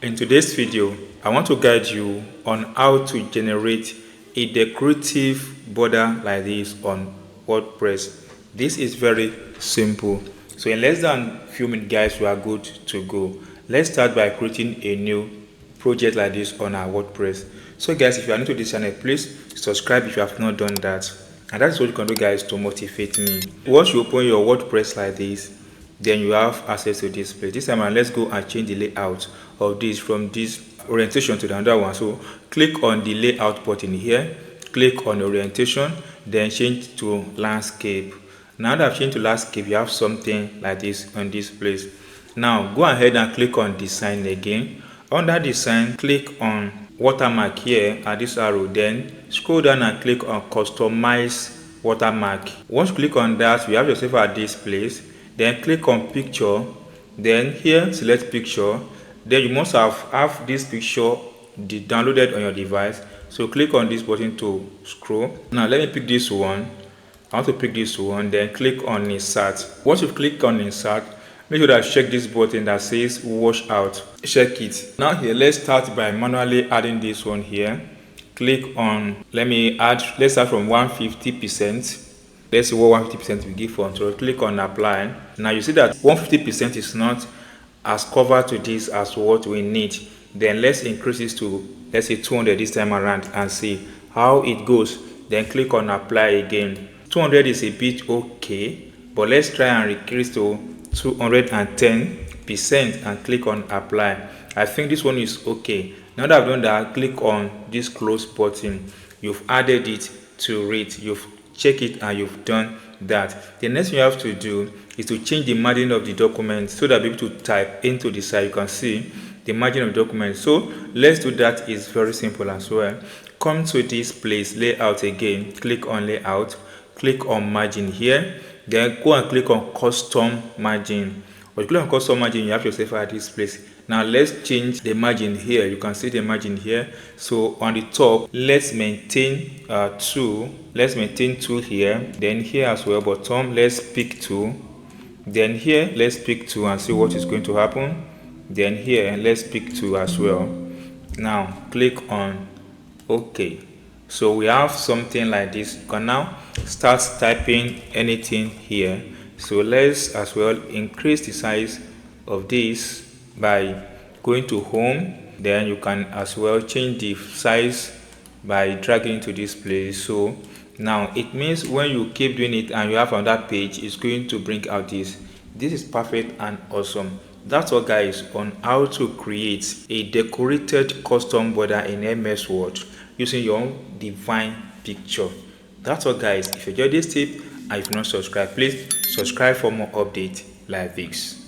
In today's video, I want to guide you on how to generate a decorative border like this on WordPress. This is very simple. So in less than few minutes, guys, we are good to go. Let's start by creating a new project like this on our WordPress. So guys, if you are new to this channel, please subscribe if you have not done that. And that's what you can do, guys, to motivate me. Once you open your WordPress like this, then you have access to this place. This time let's go and change the layout of this from this orientation to the other one. So click on the layout button here, click on orientation, then change to landscape. Now that I've changed to landscape, you have something like this on this place. Now go ahead and click on design again. Under design, click on watermark here at this arrow, then scroll down and click on customize watermark. Once you click on that, you have yourself at this place. Then click on picture, then here select picture, then you must have this picture downloaded on your device. So click on this button to scroll. Now let me pick this one. I want to pick this one, then click on insert. Once you click on insert, make sure that you check this button that says wash out. Check it. Now here, let's start by manually adding this one here. Click on, let's start from 150%. Let's see what 150% we give for. So click on apply. Now you see that 150% is not as covered to this as what we need. Then let's increase this to, let's say, 200 this time around and see how it goes. Then click on apply again. 200 is a bit okay, but let's try and increase to 210% and click on apply. I think this one is okay. Now that I've done that, click on this close button. You've added it to it. You've check it and you've done that. The next thing you have to do is to change the margin of the document so that you'll be able to type into the side. You can see the margin of the document. So let's do that. It's very simple as well. Come to this place, layout again, click on layout, click on margin here, then go and click on custom margin. When you click on custom margin, you have yourself at this place. Now let's change the margin here. You can see the margin here. So on the top, let's maintain 2. Let's maintain 2 here. Then here as well, bottom, let's pick 2. Then here, let's pick 2 and see what is going to happen. Then here, let's pick 2 as well. Now click on OK. So we have something like this. You can now start typing anything here. So let's as well increase the size of this by going to home. Then you can as well change the size by dragging to this place. So now it means when you keep doing it and you have on that page, it's going to bring out this. This is perfect and awesome. That's all, guys, on how to create a decorated custom border in MS Word using your own divine picture. That's all, guys. If you enjoyed this tip and if you're not subscribed, please subscribe for more updates like this.